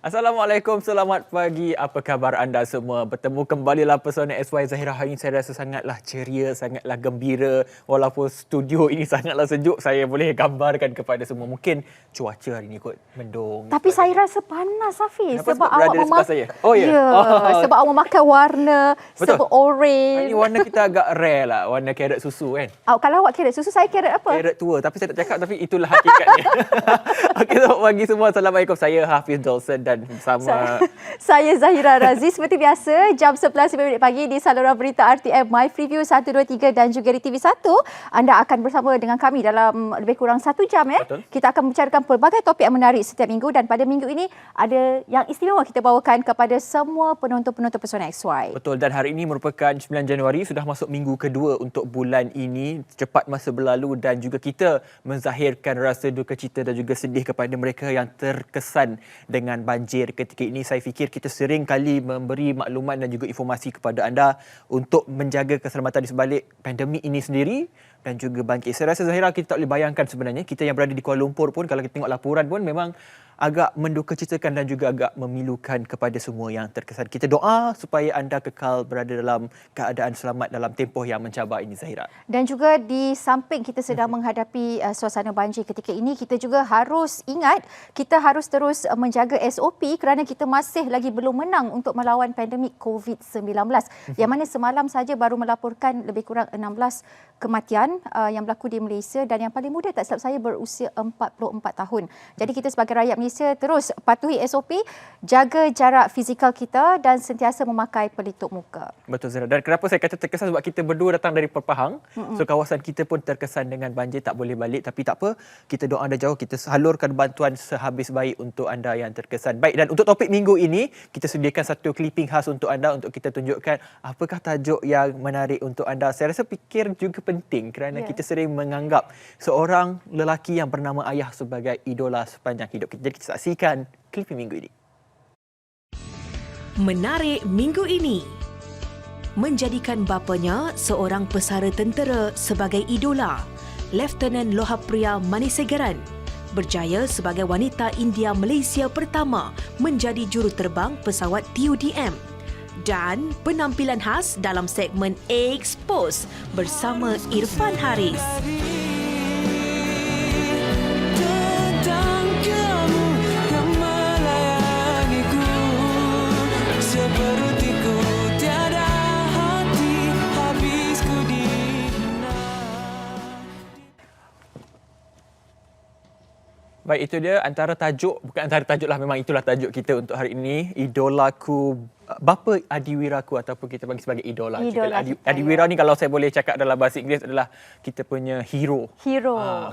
Assalamualaikum, selamat pagi. Apa khabar anda semua? Bertemu kembalilah Pesona SY Zahira. Hari ini saya rasa sangatlah ceria, sangatlah gembira. Walaupun studio ini sangatlah sejuk, saya boleh gambarkan kepada semua. Mungkin cuaca hari ini kot mendung. Tapi saya rasa panas, Hafiz. Sebab awak memakai sebab awak memakai warna sebab orange. Ini warna kita agak rare lah, warna carrot susu kan. Kalau awak carrot susu, saya carrot apa? Carrot tua, tapi saya tak cakap, tapi itulah hakikatnya. Okey, selamat pagi semua. Assalamualaikum. Saya Hafiz Dolson dan bersama saya Zahira Razi. Seperti biasa, jam 11.05 pagi di saluran berita RTM My Preview 123 dan juga di TV1. Anda akan bersama dengan kami dalam lebih kurang 1 jam. Betul. Kita akan membicarakan pelbagai topik yang menarik setiap minggu, dan pada minggu ini ada yang istimewa kita bawakan kepada semua penonton-penonton Pesona XY. Betul, dan hari ini merupakan 9 Januari, sudah masuk minggu kedua untuk bulan ini. Cepat masa berlalu dan juga kita menzahirkan rasa duka cita dan juga sedih kepada mereka yang terkesan dengan banjir ketika ini. Saya fikir kita sering kali memberi maklumat dan juga informasi kepada anda untuk menjaga keselamatan di sebalik pandemik ini sendiri dan juga banjir. Saya rasa Zahira, kita tak boleh bayangkan sebenarnya, kita yang berada di Kuala Lumpur pun kalau kita tengok laporan pun memang agak mendukacitakan dan juga agak memilukan kepada semua yang terkesan. Kita doa supaya anda kekal berada dalam keadaan selamat dalam tempoh yang mencabar ini, Zahira. Dan juga di samping kita sedang menghadapi suasana banjir ketika ini, kita juga harus ingat, kita harus terus menjaga SOP kerana kita masih lagi belum menang untuk melawan pandemik COVID-19. Yang mana semalam saja baru melaporkan lebih kurang 16 kematian yang berlaku di Malaysia, dan yang paling muda tak silap saya berusia 44 tahun. Jadi kita sebagai rakyat Malaysia terus patuhi SOP, jaga jarak fizikal kita dan sentiasa memakai pelitup muka. Betul, Zahira. Dan kenapa saya kata terkesan, sebab kita berdua datang dari Perpahang. So kawasan kita pun terkesan dengan banjir, tak boleh balik. Tapi tak apa, kita doa anda jauh, kita salurkan bantuan sehabis baik untuk anda yang terkesan. Baik, dan untuk topik minggu ini, kita sediakan satu clipping khas untuk anda untuk kita tunjukkan apakah tajuk yang menarik untuk anda. Saya rasa fikir juga penting kerana kita sering menganggap seorang lelaki yang bernama ayah sebagai idola sepanjang hidup kita. Jadi kita saksikan clipping minggu ini. Menarik minggu ini. Menjadikan bapanya seorang pesara tentera sebagai idola, Lieutenant Lohapriya Manisegaran berjaya sebagai wanita India Malaysia pertama menjadi juruterbang pesawat TUDM. Dan penampilan khas dalam segmen Expose bersama Irfan Haris. Baik, itu dia antara tajuk, bukan antara tajuk lah, memang itulah tajuk kita untuk hari ini. Idolaku, bapa Adiwiraku, ataupun kita panggil sebagai idola. Adiwira ni kalau saya boleh cakap dalam bahasa Inggeris adalah kita punya hero.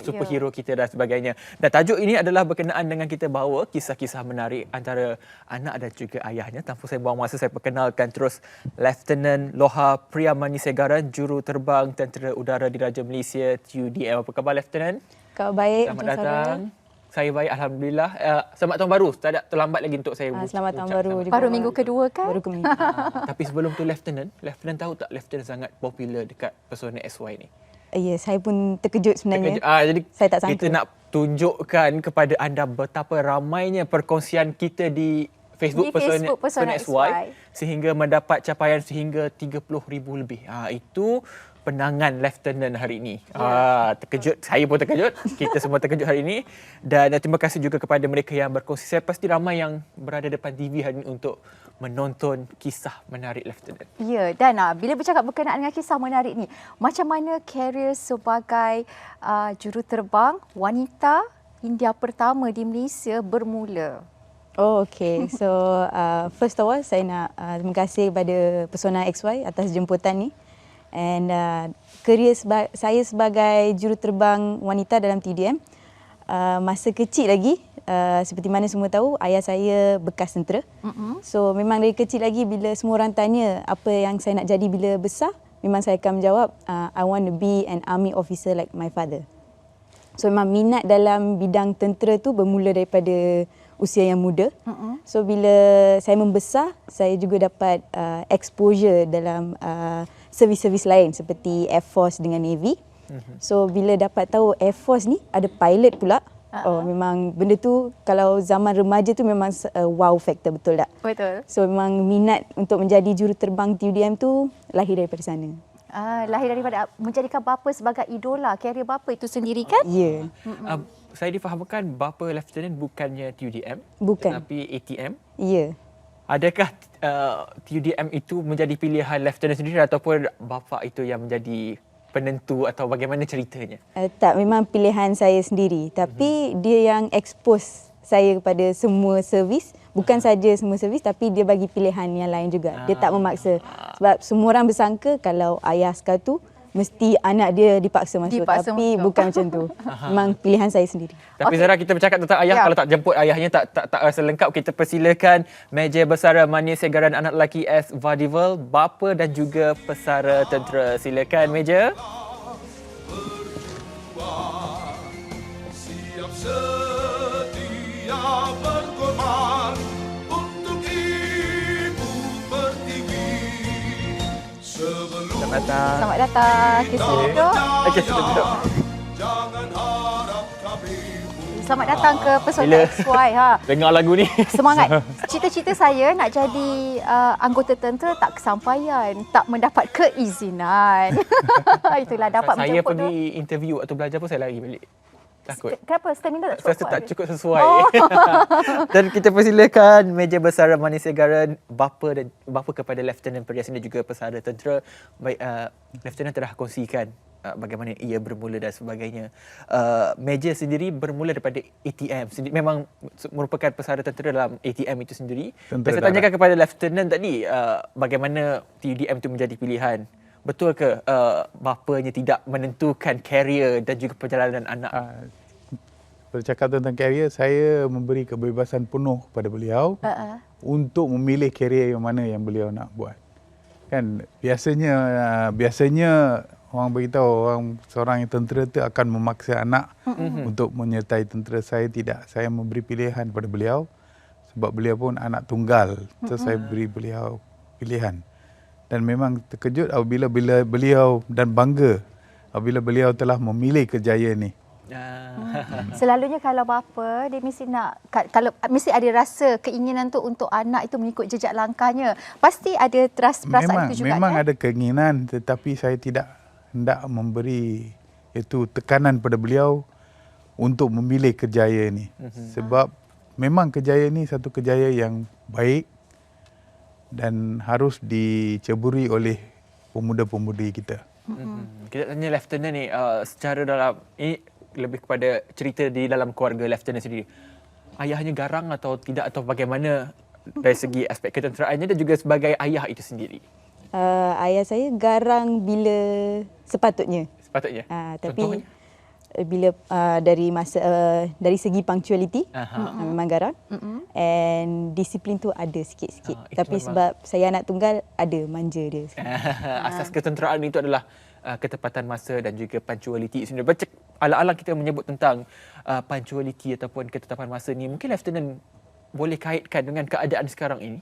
Superhero kita dan sebagainya. Dan tajuk ini adalah berkenaan dengan kita bawa kisah-kisah menarik antara anak dan juga ayahnya. Tanpa saya buang masa, saya perkenalkan terus Lieutenant Lohapriya Manisegaran, juruterbang Tentera Udara Diraja Malaysia TUDM. Apa khabar, Lieutenant? Khabar baik. Selamat datang. Saya baik, Alhamdulillah. Selamat tahun baru. Tak ada terlambat lagi untuk saya selamat tahun baru juga. Baru minggu kedua kan? Baru minggu. Tapi sebelum tu Lieutenant tahu tak Lieutenant sangat popular dekat Pesona SY ni? Ya, saya pun terkejut sebenarnya. Jadi saya tak sangka. Kita nak tunjukkan kepada anda betapa ramainya perkongsian kita di Facebook Pesona SY sehingga mendapat capaian sehingga 30,000 lebih. Itu penangan Lieutenant hari ini. Terkejut, saya pun terkejut, kita semua terkejut hari ini. Dan terima kasih juga kepada mereka yang berkongsi. Saya pasti ramai yang berada depan TV hari ini untuk menonton kisah menarik Lieutenant. Ya, dan bila bercakap berkenaan dengan kisah menarik ni, macam mana karier sebagai juruterbang wanita India pertama di Malaysia bermula? Oh, okay. So, first of all, saya nak terima kasih kepada Pesona XY atas jemputan ni. And karier saya sebagai juruterbang wanita dalam TDM, masa kecil lagi, seperti mana semua tahu, ayah saya bekas tentera. So memang dari kecil lagi bila semua orang tanya apa yang saya nak jadi bila besar, memang saya akan menjawab, I want to be an army officer like my father. So memang minat dalam bidang tentera tu bermula daripada usia yang muda. So bila saya membesar, saya juga dapat exposure dalam servis-servis lain seperti Air Force dengan Navy. So bila dapat tahu Air Force ni ada pilot pula, Oh, memang benda tu kalau zaman remaja tu memang wow factor, betul tak? Betul. So memang minat untuk menjadi juruterbang TUDM tu lahir daripada sana. Lahir daripada menjadikan bapa sebagai idola, karier bapa itu sendiri kan? Ya. Saya difahamkan bapa Lieutenant bukannya TUDM, Bukan. tetapi ATM. Ya. Adakah TUDM itu menjadi pilihan Lieutenant sendiri ataupun bapa itu yang menjadi penentu atau bagaimana ceritanya? Tak, memang pilihan saya sendiri. Tapi dia yang expose saya kepada semua servis. Bukan saja semua servis tapi dia bagi pilihan yang lain juga. Dia tak memaksa. Sebab semua orang bersangka kalau ayah sekali tu mesti anak dia dipaksa masuk. Tapi bukan macam tu. Memang pilihan saya sendiri. Tapi Zara, kita bercakap tentang ayah. Kalau tak jemput ayahnya tak rasa lengkap. Kita persilakan Meja Bersara Manis Segaran anak lelaki S. Vadivel, bapa dan juga pesara tentera. Silakan Meja. Siap setia berkorban untuk ibu pertiwi. Sebelum Selamat datang. Kita duduk. Okey, kita duduk. jangan harap kami Selamat datang ke Pesona Bila? XY. Dengar lagu ni. Semangat. Cita-cita saya nak jadi anggota tentera tak kesampaian, tak mendapat keizinan. Itulah dapat Saya menjemput pergi interview atau belajar pun saya lari balik. Takut. Kenapa? Stamina tak Saya cukup? rasa tak cukup sesuai. Dan kita persilakan Meja Bersara Manis Segaran, bapa kepada Lieutenant Perhiasan dan juga pesara tentera. Baik, Lieutenant telah kongsikan bagaimana ia bermula dan sebagainya. Meja sendiri bermula daripada ATM. Memang merupakan pesara tentera dalam ATM itu sendiri. Dan saya tanyakan kepada Lieutenant tadi, bagaimana TUDM itu menjadi pilihan. Betul ke bapanya tidak menentukan karier dan juga perjalanan anak? Bercakap tentang karier, saya memberi kebebasan penuh kepada beliau untuk memilih karier yang mana yang beliau nak buat. Kan biasanya orang beritahu seorang yang tentera tu akan memaksa anak untuk menyertai tentera. Saya tidak. Saya memberi pilihan kepada beliau sebab beliau pun anak tunggal. So saya beri beliau pilihan. Dan memang terkejut apabila beliau dan bangga apabila beliau telah memilih kejayaan ni. Selalunya kalau bapa dia mesti mesti ada rasa keinginan tu untuk anak itu mengikut jejak langkahnya. Pasti ada perasaan itu juga. Memang ada keinginan, tetapi saya tidak hendak memberi itu tekanan pada beliau untuk memilih kejayaan ni. Sebab memang kejayaan ni satu kejayaan yang baik dan harus diceburi oleh pemuda-pemudi kita. Kita tanya Lieutenant ni, secara dalam ini lebih kepada cerita di dalam keluarga Lieutenant sendiri. Ayahnya garang atau tidak, atau bagaimana dari segi aspek ketenteraannya dan juga sebagai ayah itu sendiri? Ayah saya garang bila sepatutnya. Sepatutnya? Tapi Contohnya? bila dari segi punctuality memang garang, and disiplin tu ada sikit-sikit. Tapi memang. sebab saya anak tunggal, ada manja dia. Asas ketenteraan itu adalah ketepatan masa dan juga punctuality. Sebenarnya alang-alang kita menyebut tentang punctuality ataupun ketetapan masa ni, mungkin Lieutenant boleh kaitkan dengan keadaan sekarang ini.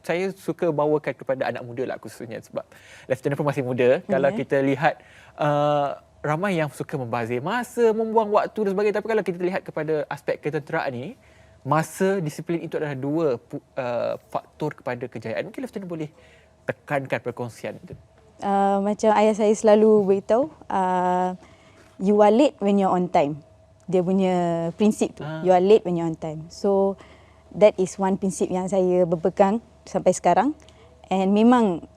Saya suka bawakan kepada anak muda lah khususnya sebab Lieutenant pun masih muda. Kalau kita lihat ramai yang suka membazir masa, membuang waktu dan sebagainya. Tapi kalau kita lihat kepada aspek ketenteraan ini, masa, disiplin itu adalah dua faktor kepada kejayaan. Mungkin Lieutenant boleh tekankan perkongsian itu. Macam ayah saya selalu beritahu, you are late when you're on time. Dia punya prinsip tu, you are late when you're on time. So that is one prinsip yang saya berpegang sampai sekarang. And memang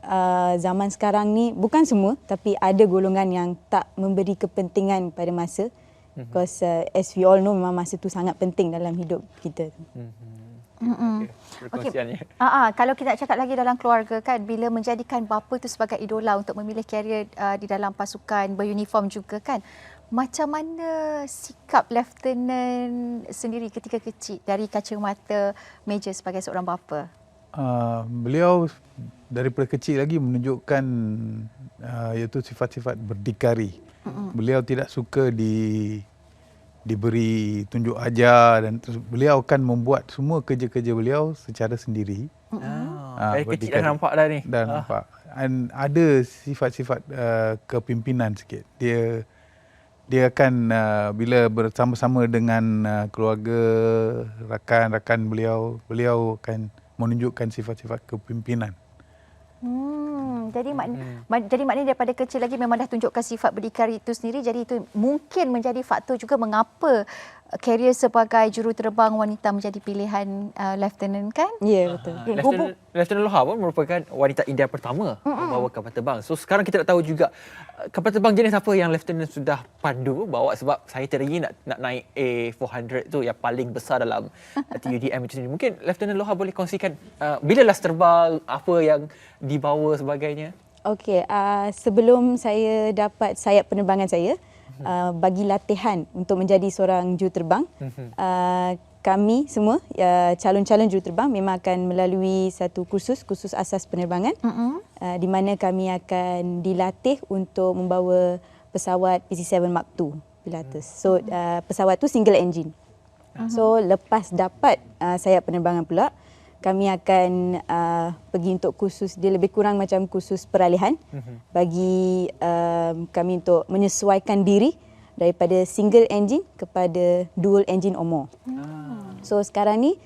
zaman sekarang ni, bukan semua, tapi ada golongan yang tak memberi kepentingan pada masa. Because as we all know, memang masa tu sangat penting dalam hidup kita. Perkongsiannya. Kalau kita nak cakap lagi dalam keluarga kan, bila menjadikan bapa tu sebagai idola untuk memilih karier di dalam pasukan beruniform juga kan, macam mana sikap Lieutenant sendiri ketika kecil dari kacamata Meja sebagai seorang bapa? Beliau daripada kecil lagi menunjukkan iaitu sifat-sifat berdikari. Beliau tidak suka diberi tunjuk ajar dan beliau akan membuat semua kerja-kerja beliau secara sendiri. Dari kecil dah nampak dah ni. Dah nampak. Dan ada sifat-sifat kepimpinan sikit. Dia dia akan bila bersama-sama dengan keluarga, rakan-rakan beliau akan menunjukkan sifat-sifat kepimpinan. Jadi maknanya daripada kecil lagi memang dah tunjukkan sifat berdikari itu sendiri, jadi itu mungkin menjadi faktor juga mengapa karier sebagai juruterbang wanita menjadi pilihan Lieutenant kan? Ya, betul. Lieutenant Loha pun merupakan wanita India pertama membawa kapal terbang. So sekarang kita nak tahu juga kapal terbang jenis apa yang Lieutenant sudah pandu bawa, sebab saya teringin nak naik A400 tu yang paling besar dalam TUDM itu sendiri. Mungkin Lieutenant Loha boleh kongsikan bila last terbang, apa yang dibawa sebagainya? Okey, sebelum saya dapat sayap penerbangan saya, bagi latihan untuk menjadi seorang juruterbang, kami semua calon-calon juruterbang memang akan melalui satu kursus asas penerbangan, di mana kami akan dilatih untuk membawa pesawat PC-7 Mark II Pilatus. So pesawat tu single engine. So lepas dapat sayap penerbangan pula, kami akan pergi untuk kursus, dia lebih kurang macam kursus peralihan bagi kami untuk menyesuaikan diri daripada single engine kepada dual engine or more. So sekarang ni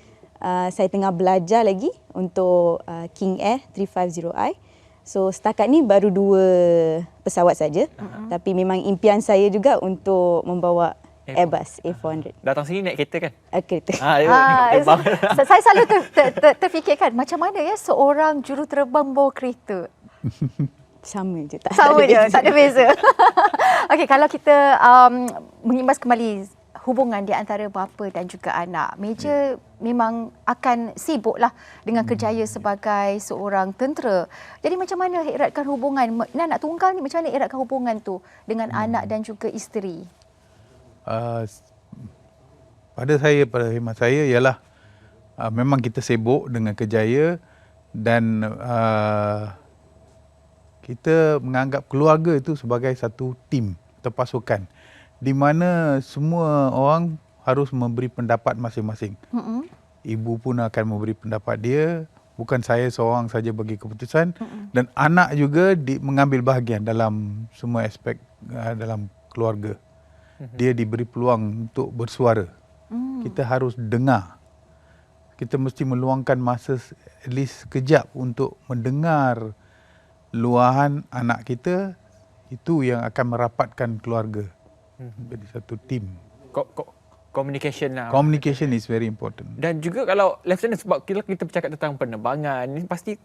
saya tengah belajar lagi untuk King Air 350i. So setakat ni baru 2 pesawat saja, tapi memang impian saya juga untuk membawa Airbus A400. Datang sini naik kereta kan? Kereta. Saya selalu terfikirkan macam mana ya seorang juruterbang bawa kereta. Sama je, tak ada beza. Okey, kalau kita mengimbas kembali hubungan di antara bapa dan juga anak, Meja memang akan sibuklah dengan kerjaya sebagai seorang tentera. Jadi macam mana eratkan hubungan anak tunggal ni, macam mana eratkan hubungan tu dengan anak dan juga isteri? Pada khidmat saya ialah memang kita sibuk dengan kerjaya dan kita menganggap keluarga itu sebagai satu tim atau pasukan di mana semua orang harus memberi pendapat masing-masing. Ibu pun akan memberi pendapat dia, bukan saya seorang saja bagi keputusan, dan anak juga mengambil bahagian dalam semua aspek dalam keluarga. Dia diberi peluang untuk bersuara. Kita harus dengar. Kita mesti meluangkan masa at least sekejap untuk mendengar luahan anak kita. Itu yang akan merapatkan keluarga. Jadi satu tim. Communication lah. Communication is very important. Dan juga kalau Lieutenant, sebab kita bercakap tentang penerbangan, ni pasti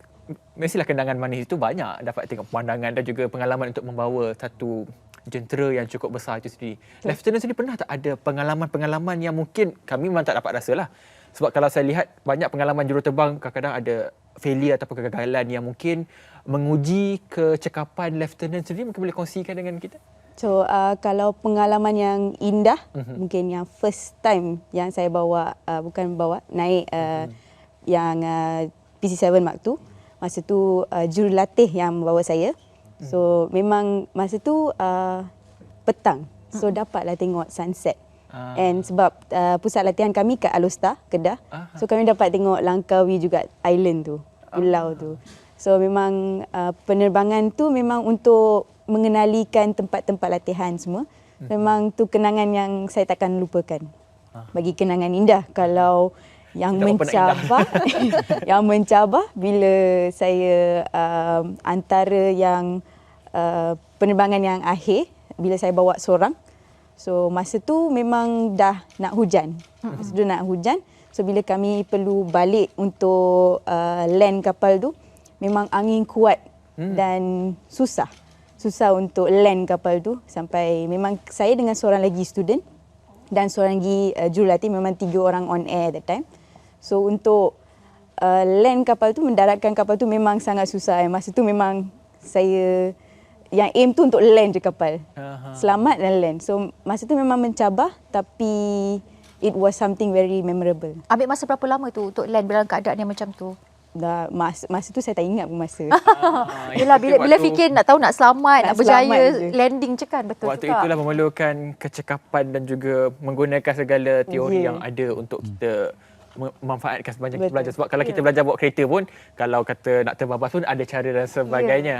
mestilah kenangan manis itu banyak. Dapat tengok pemandangan dan juga pengalaman untuk membawa satu jentera yang cukup besar itu sendiri. Lieutenant sendiri pernah tak ada pengalaman-pengalaman yang mungkin kami memang tak dapat rasa lah. Sebab kalau saya lihat banyak pengalaman juruterbang kadang-kadang ada failure ataupun kegagalan yang mungkin menguji kecekapan Lieutenant sendiri. Mungkin boleh kongsikan dengan kita? So kalau pengalaman yang indah, mungkin yang first time yang saya naik yang PC-7 Mark II. Masa tu jurulatih yang membawa saya. So memang masa tu petang. So dapatlah tengok sunset. And sebab pusat latihan kami kat Alostar, Kedah. So kami dapat tengok Langkawi juga, island tu, pulau tu. So memang penerbangan tu memang untuk mengenalikan tempat-tempat latihan semua. Memang tu kenangan yang saya takkan lupakan. Bagi kenangan indah. Kalau yang mencabar yang mencabar bila saya antara yang penerbangan yang akhir bila saya bawa seorang. So masa tu memang dah nak hujan. Masa tu nak hujan. So bila kami perlu balik untuk land kapal tu, memang angin kuat dan susah untuk land kapal tu, sampai memang saya dengan seorang lagi student dan seorang lagi jurulatih, memang 3 orang on air that time. So untuk land kapal tu, mendaratkan kapal tu memang sangat susah. Masa tu memang saya yang aim tu untuk land je kapal. Selamat dan land. So masa tu memang mencabar, tapi it was something very memorable. Ambil masa berapa lama tu untuk land dalam keadaan yang macam tu? Dah masa tu saya tak ingat pun masa. Yelah, bila fikir nak tahu nak selamat, nak berjaya landing je kan, betul waktu juga. Itulah memerlukan kecekapan dan juga menggunakan segala teori yang ada untuk kita memanfaatkan sebanyak kita Betul. belajar. Sebab kalau kita belajar bawa kereta pun, kalau kata nak terbabas pun ada cara dan sebagainya.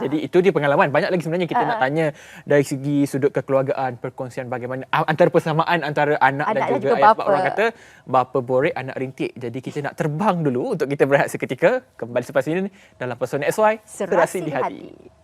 Jadi itu dia pengalaman. Banyak lagi sebenarnya kita nak tanya dari segi sudut kekeluargaan, perkongsian bagaimana antara persamaan antara anak dan dan juga juga ayah. Sebab bapa. orang kata bapa borek anak rintik. Jadi kita nak terbang dulu untuk kita berehat seketika. Kembali selepas ini dalam Pesona XY, serasi di hati.